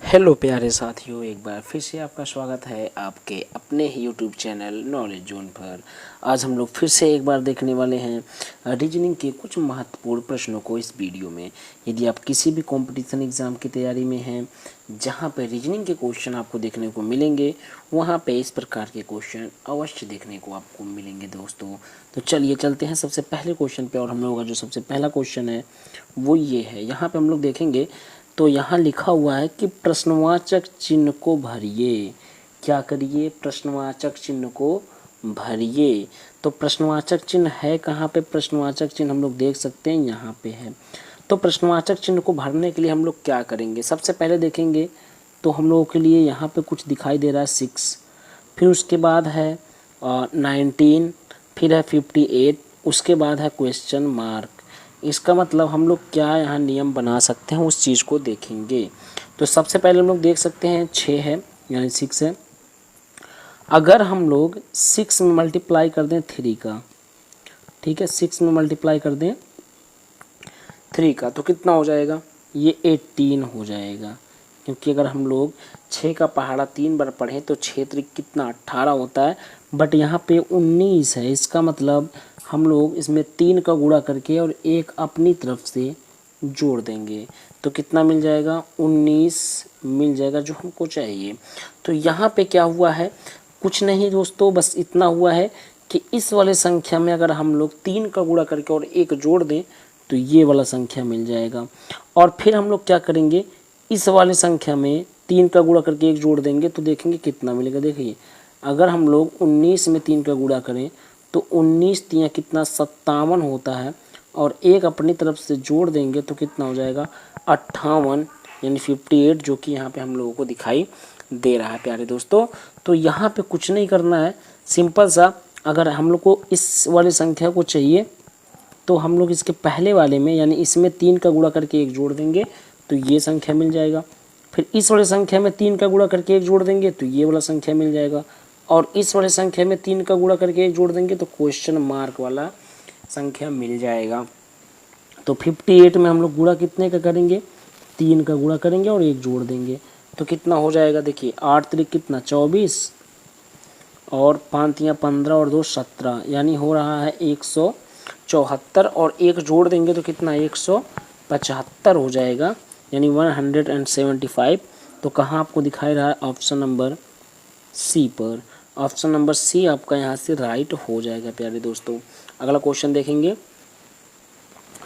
Hello प्यारे साथियों, एक बार फिर से आपका स्वागत है आपके अपने ही यूट्यूब चैनल नॉलेज जोन पर। आज हम लोग फिर से एक बार देखने वाले हैं रीजनिंग के कुछ महत्वपूर्ण प्रश्नों को इस वीडियो में। यदि आप किसी भी कंपटीशन एग्ज़ाम की तैयारी में हैं जहां पर रीजनिंग के क्वेश्चन आपको देखने को मिलेंगे, वहां पे इस प्रकार के क्वेश्चन अवश्य देखने को आपको मिलेंगे दोस्तों। तो चलिए चलते हैं सबसे पहले क्वेश्चन पे। और हम लोगों का जो सबसे पहला क्वेश्चन है वो ये है। यहाँ पे हम लोग देखेंगे तो यहाँ लिखा हुआ है कि प्रश्नवाचक चिन्ह को भरिए। क्या करिए? प्रश्नवाचक चिन्ह को भरिए। तो प्रश्नवाचक चिन्ह है कहाँ पे? प्रश्नवाचक चिन्ह हम लोग देख सकते हैं यहाँ पे है। तो प्रश्नवाचक चिन्ह को भरने के लिए हम लोग क्या करेंगे? सबसे पहले देखेंगे तो हम लोगों के लिए यहाँ पे कुछ दिखाई दे रहा है 6, फिर उसके बाद है 19, फिर है 58, उसके बाद है क्वेश्चन मार्क। इसका मतलब हम लोग क्या यहाँ नियम बना सकते हैं उस चीज़ को देखेंगे। तो सबसे पहले हम लोग देख सकते हैं 6 है यानी 6 है। अगर हम लोग 6 में मल्टीप्लाई कर दें 3 का, ठीक है, 6 में मल्टीप्लाई कर दें 3 का तो कितना हो जाएगा? ये 18 हो जाएगा। क्योंकि अगर हम लोग 6 का पहाड़ा 3 बार पढ़ें तो 6 3 कितना 18 होता है, बट यहाँ पे 19 है। इसका मतलब हम लोग इसमें 3 का गुणा करके और 1 अपनी तरफ से जोड़ देंगे तो कितना मिल जाएगा? 19 मिल जाएगा जो हमको चाहिए। तो यहाँ पे क्या हुआ है? कुछ नहीं दोस्तों, बस इतना हुआ है कि इस वाले संख्या में अगर हम लोग 3 का गुणा करके और 1 जोड़ दें तो ये वाला संख्या मिल जाएगा। और फिर हम लोग क्या करेंगे? इस वाले संख्या में 3 का गुणा करके 1 जोड़ देंगे तो देखेंगे कितना मिलेगा। देखिए अगर हम लोग 19 में 3 का गुणा करें तो 19 तियाँ कितना 57 होता है, और 1 अपनी तरफ से जोड़ देंगे तो कितना हो जाएगा? 58 यानी 58, जो कि यहाँ पे हम लोगों को दिखाई दे रहा है प्यारे दोस्तों। तो यहाँ पे कुछ नहीं करना है, सिंपल सा। अगर हम लोग को इस वाली संख्या को चाहिए तो हम लोग इसके पहले वाले में यानी इसमें 3 का गुणा करके 1 जोड़ देंगे तो ये संख्या मिल जाएगा। फिर इस वाले संख्या में 3 का गुणा करके 1 जोड़ देंगे तो ये वाला संख्या मिल जाएगा। और इस वाले संख्या में 3 का गुणा करके 1 जोड़ देंगे तो क्वेश्चन मार्क वाला संख्या मिल जाएगा। तो 58 में हम लोग गुणा कितने का करेंगे? 3 का गुणा करेंगे और 1 जोड़ देंगे तो कितना हो जाएगा? देखिए 8 3 कितना 24, और 5 3 15 और 2 17, यानी हो रहा है 174, और 1 जोड़ देंगे तो कितना 175 हो जाएगा, यानी 175। तो कहाँ आपको दिखाई रहा है? ऑप्शन नंबर सी पर। ऑप्शन नंबर सी आपका यहाँ से राइट हो जाएगा प्यारे दोस्तों। अगला क्वेश्चन देखेंगे।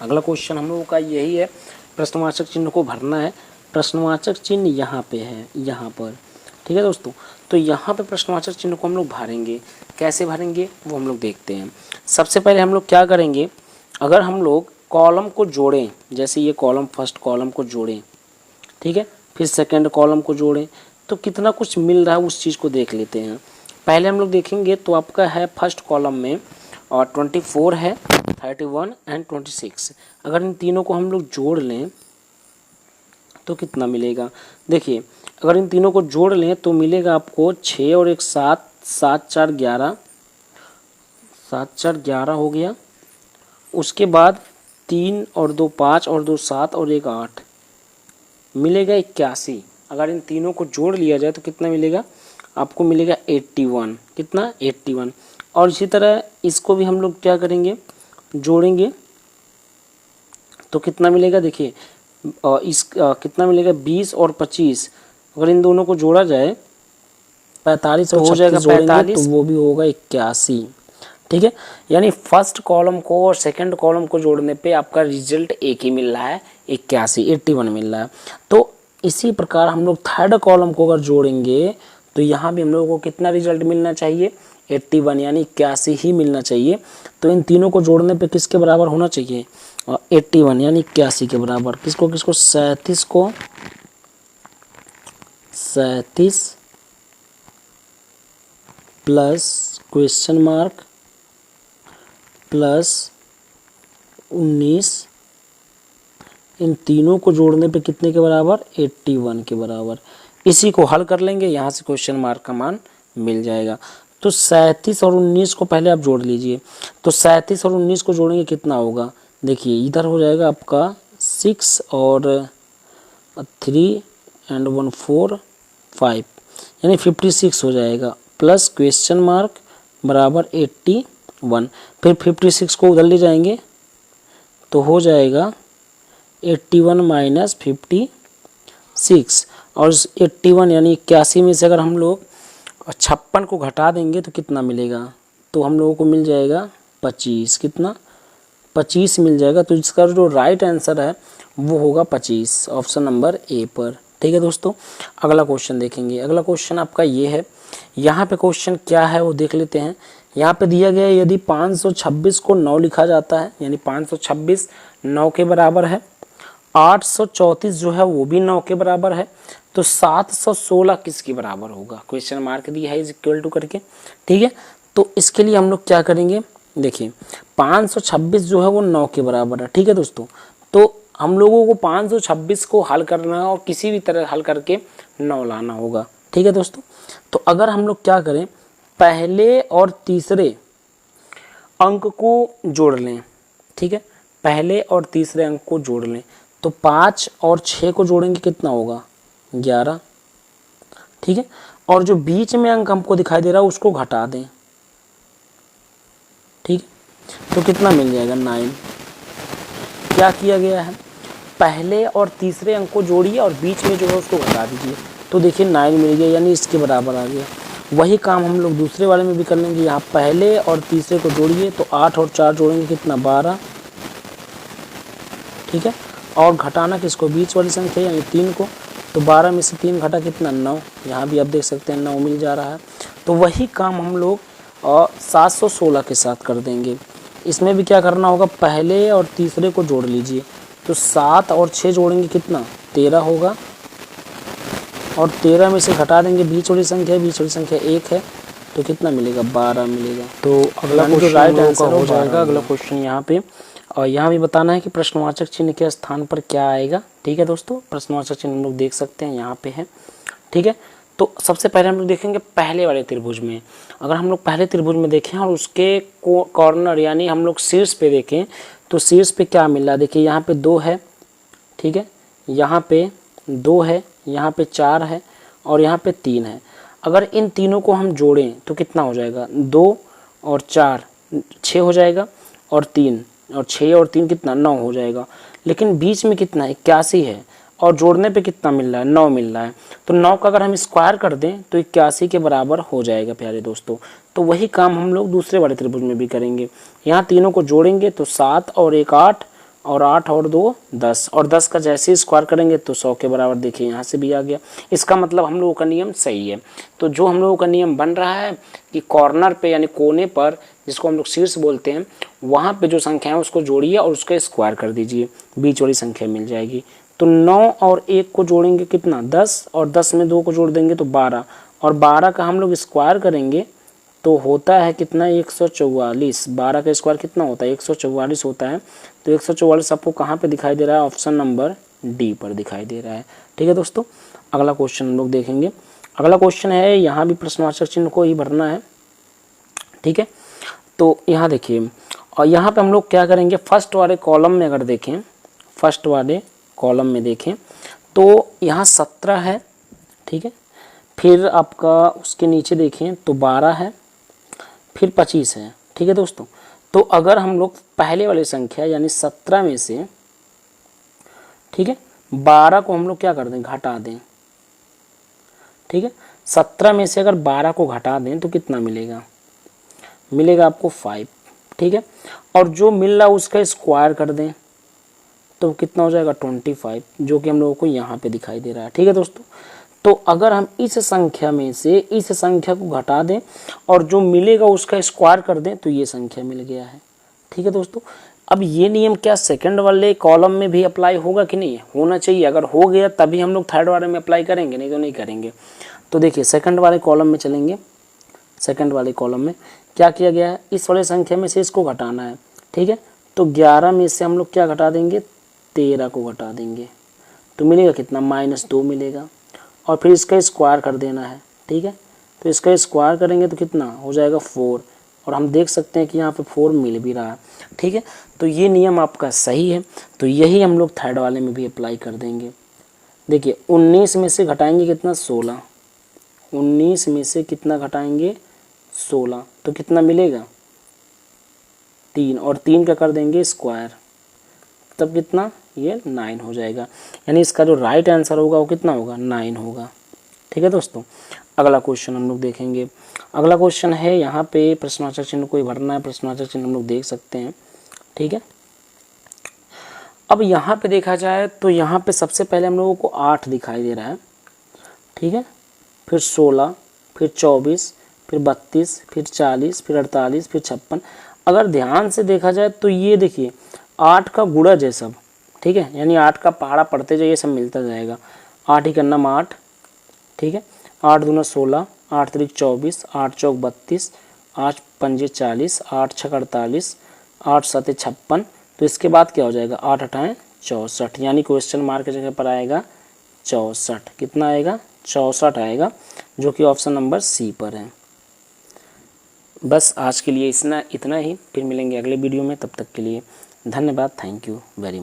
अगला क्वेश्चन हम लोगों का यही है, प्रश्नवाचक चिन्ह को भरना है। प्रश्नवाचक चिन्ह यहाँ पे है, यहाँ पर, ठीक है दोस्तों। तो यहाँ पे प्रश्नवाचक चिन्ह को हम लोग भरेंगे। कैसे भरेंगे वो हम लोग देखते हैं। सबसे पहले हम लोग क्या करेंगे? अगर हम लोग कॉलम को जोड़ें, जैसे ये कॉलम, फर्स्ट कॉलम को जोड़ें, ठीक है, फिर सेकंड कॉलम को जोड़ें तो कितना कुछ मिल रहा है उस चीज़ को देख लेते हैं। पहले हम लोग देखेंगे तो आपका है फर्स्ट कॉलम में और 24 है, 31 एंड 26। अगर इन तीनों को हम लोग जोड़ लें तो कितना मिलेगा? देखिए अगर इन तीनों को जोड़ लें तो मिलेगा आपको 6 और 1 7, 7 4 11, 7 4 11 हो गया। उसके बाद 3 और 2 5 और 2 7 और 1 8, मिलेगा 81। अगर इन तीनों को जोड़ लिया जाए तो कितना मिलेगा? आपको मिलेगा 81। कितना? 81। और इसी तरह इसको भी हम लोग क्या करेंगे? जोड़ेंगे तो कितना मिलेगा? देखिए कितना मिलेगा? 20 और 25। अगर इन दोनों को जोड़ा जाए 45 तो हो जाएगा 45, तो वो भी होगा 81, ठीक है। यानी फर्स्ट कॉलम को और सेकंड कॉलम को जोड़ने पे आपका रिजल्ट एक ही मिल रहा है, 81 मिल रहा है। तो इसी प्रकार हम लोग थर्ड कॉलम को अगर जोड़ेंगे तो यहाँ भी हम लोगों को कितना रिजल्ट मिलना चाहिए? 81 यानी 81 ही मिलना चाहिए। तो इन तीनों को जोड़ने पे किसके बराबर होना चाहिए? 81 यानी 81 के बराबर। किसको किसको? 37 को, 37 प्लस क्वेश्चन मार्क प्लस 19, इन तीनों को जोड़ने पे कितने के बराबर? 81 के बराबर। इसी को हल कर लेंगे, यहाँ से क्वेश्चन मार्क का मान मिल जाएगा। तो 37 और 19 को पहले आप जोड़ लीजिए। तो 37 और 19 को जोड़ेंगे कितना होगा? देखिए इधर हो जाएगा आपका 6 और 3 एंड 1 4 5 यानी 56 हो जाएगा, प्लस क्वेश्चन मार्क बराबर 81। फिर 56 को उधर ले जाएंगे तो हो जाएगा 81 माइनस 56, और 81 यानी 81 में से अगर हम लोग 56 को घटा देंगे तो कितना मिलेगा, तो हम लोगों को मिल जाएगा 25। कितना? 25 मिल जाएगा। तो इसका जो राइट आंसर है वो होगा 25, ऑप्शन नंबर ए पर। ठीक है दोस्तों, अगला क्वेश्चन देखेंगे। अगला क्वेश्चन आपका ये है, यहाँ पे क्वेश्चन क्या है वो देख लेते हैं। यहाँ पे दिया गया है यदि 526 को 9 लिखा जाता है, यानी 526 9 के बराबर है, 834 जो है वो भी 9 के बराबर है, तो 716 किसके बराबर होगा? क्वेश्चन मार्क दिया है इज इक्वल टू करके। ठीक है, तो इसके लिए हम लोग क्या करेंगे, देखिए 526 जो है वो 9 के बराबर है। ठीक है दोस्तों, तो हम लोगों को 526 को हल करना है और किसी भी तरह हल करके 9 लाना होगा। ठीक है दोस्तों, तो अगर हम लोग क्या करें, पहले और तीसरे अंक को जोड़ लें। ठीक है, पहले और तीसरे अंक को जोड़ लें, तो 5 और 6 को जोड़ेंगे कितना होगा? 11। ठीक है, और जो बीच में अंक हमको दिखाई दे रहा है उसको घटा दें। ठीक है, तो कितना मिल जाएगा? 9। क्या किया गया है, पहले और तीसरे अंक को जोड़िए और बीच में जो है उसको घटा दीजिए, तो देखिए 9 मिल गया, यानी इसके बराबर आ गया। वही काम हम लोग दूसरे वाले में भी कर लेंगे। यहाँ पहले और तीसरे को जोड़िए तो 8 और 4 जोड़ेंगे कितना? 12। ठीक है, और घटाना किसको? बीच वाली संख्या यानी 3 को, तो 12 में से 3 घटा कितना? 9। यहाँ भी आप देख सकते हैं 9 मिल जा रहा है। तो वही काम हम लोग 716 के साथ कर देंगे। इसमें भी क्या करना होगा, पहले और तीसरे को जोड़ लीजिए, तो 7 और 6 जोड़ेंगे कितना? 13 होगा, और 13 में से घटा देंगे बीच वाली संख्या, बीच वाली संख्या 1 है, तो कितना मिलेगा? 12 मिलेगा। तो अगला जो राइट आंसर हो जाएगा। अगला क्वेश्चन यहाँ पे, और यहाँ भी बताना है कि प्रश्नवाचक चिन्ह के स्थान पर क्या आएगा। ठीक है दोस्तों, प्रश्नवाचक चिन्ह हम लोग देख सकते हैं यहाँ पे है। ठीक है, तो सबसे पहले हम लोग देखेंगे पहले वाले त्रिभुज में। अगर हम लोग पहले त्रिभुज में देखें और उसके कॉर्नर यानी हम लोग शीर्ष पे देखें, तो शीर्ष पे क्या मिल रहा है? देखिए यहाँ पे 2 है। ठीक है, यहाँ पे 2 है, यहाँ पे 4 है, और यहाँ पे 3 है। अगर इन तीनों को हम जोड़ें तो कितना हो जाएगा? 2 और 4 6 हो जाएगा, और 3 और 6 और 3 कितना? 9 हो जाएगा। लेकिन बीच में कितना है? 81 है, और जोड़ने पे कितना मिल रहा है? 9 मिल रहा है। तो 9 का अगर हम स्क्वायर कर दें तो 81 के बराबर हो जाएगा प्यारे दोस्तों। तो वही काम हम लोग दूसरे वाले त्रिभुज में भी करेंगे। यहाँ तीनों को जोड़ेंगे तो 7 और 1 8, और 8 और 2 10, और 10 का जैसे ही स्क्वायर करेंगे तो 100 के बराबर। देखिए यहाँ से भी आ गया। इसका मतलब हम लोगों का नियम सही है। तो जो हम लोगों का नियम बन रहा है कि कॉर्नर पे यानी कोने पर, जिसको हम लोग शीर्ष बोलते हैं, वहाँ पे जो संख्या है उसको जोड़िए और उसका स्क्वायर कर दीजिए, बीच वाली संख्या मिल जाएगी। तो 9 और 1 को जोड़ेंगे कितना? 10, और 10 में 2 को जोड़ देंगे तो 12, और 12 का हम लोग स्क्वायर करेंगे तो होता है कितना? 144। 12 का स्क्वायर कितना होता है? 144 होता है। तो 144 आपको कहाँ पे दिखाई दे रहा है? ऑप्शन नंबर डी पर दिखाई दे रहा है। ठीक है दोस्तों, अगला क्वेश्चन हम लोग देखेंगे। अगला क्वेश्चन है, यहाँ भी प्रश्नवाचक चिन्ह को ही भरना है। ठीक है, तो यहाँ देखिए, और यहाँ पे हम लोग क्या करेंगे, फर्स्ट वाले कॉलम में अगर देखें, फर्स्ट वाले कॉलम में देखें तो यहाँ 17 है। ठीक है, फिर आपका उसके नीचे देखें तो 12 है, फिर 25 है। ठीक है दोस्तों, तो अगर हम लोग पहले वाली संख्या यानी 17 में से, ठीक है, 12 को हम लोग क्या कर दें? घटा दें। ठीक है, 17 में से अगर 12 को घटा दें तो कितना मिलेगा? मिलेगा आपको 5। ठीक है, और जो मिल रहा है उसका स्क्वायर कर दें तो कितना हो जाएगा? 25, जो कि हम लोगों को यहाँ पे दिखाई दे रहा है। ठीक है दोस्तों, तो अगर हम इस संख्या में से इस संख्या को घटा दें और जो मिलेगा उसका स्क्वायर कर दें तो ये संख्या मिल गया है। ठीक है दोस्तों, अब ये नियम क्या सेकंड वाले कॉलम में भी अप्लाई होगा कि नहीं? होना चाहिए। अगर हो गया तभी हम लोग थर्ड वाले में अप्लाई करेंगे, नहीं तो नहीं करेंगे। तो देखिए सेकंड वाले कॉलम में चलेंगे। सेकंड वाले कॉलम में क्या किया गया है? इस वाले संख्या में से इसको घटाना है। ठीक है, तो 11 में से हम लोग क्या घटा देंगे? 13 को घटा देंगे, तो मिलेगा कितना? -2 मिलेगा, और फिर इसका स्क्वायर कर देना है। ठीक है, तो इसका स्क्वायर करेंगे तो कितना हो जाएगा? 4, और हम देख सकते हैं कि यहाँ पे 4 मिल भी रहा है। ठीक है, तो ये नियम आपका सही है, तो यही हम लोग थर्ड वाले में भी अप्लाई कर देंगे। देखिए 19 में से घटाएंगे कितना, 16। 19 में से कितना घटाएंगे, 16, तो कितना मिलेगा, 3, और 3 का कर देंगे स्क्वायर, तब कितना, ये 9 हो जाएगा। यानी इसका जो राइट आंसर होगा वो कितना होगा, 9 होगा। ठीक है दोस्तों, अगला क्वेश्चन हम लोग देखेंगे। अगला क्वेश्चन है यहाँ पे प्रश्नवाचक चिन्ह कोई भरना है, प्रश्नवाचक चिन्ह हम लोग देख सकते हैं। ठीक है, अब यहाँ पे देखा जाए तो यहाँ पे सबसे पहले हम लोगों को 8 दिखाई दे रहा है। ठीक है, फिर 16, फिर 24, फिर 32, फिर 40, फिर 48, फिर 56। अगर ध्यान से देखा जाए तो ये देखिए 8 का गुणज है सब। ठीक है, यानी 8 का पहाड़ा पढ़ते जाइए सब मिलता जाएगा। 8 ही करना 8। ठीक है, 8 दूना 16, 8 त्रिक 24, 8 चौक 32, 8 पंजे 40, 8 छक 48, 8 सते 56। तो इसके बाद क्या हो जाएगा, 8 अठाएँ 64, यानी क्वेश्चन मार्क की जगह पर आएगा 64। कितना आएगा, 64 आएगा, जो कि ऑप्शन नंबर सी पर है। बस आज के लिए इतना ही, फिर मिलेंगे अगले वीडियो में। तब तक के लिए धन्यवाद, थैंक यू वेरी मच।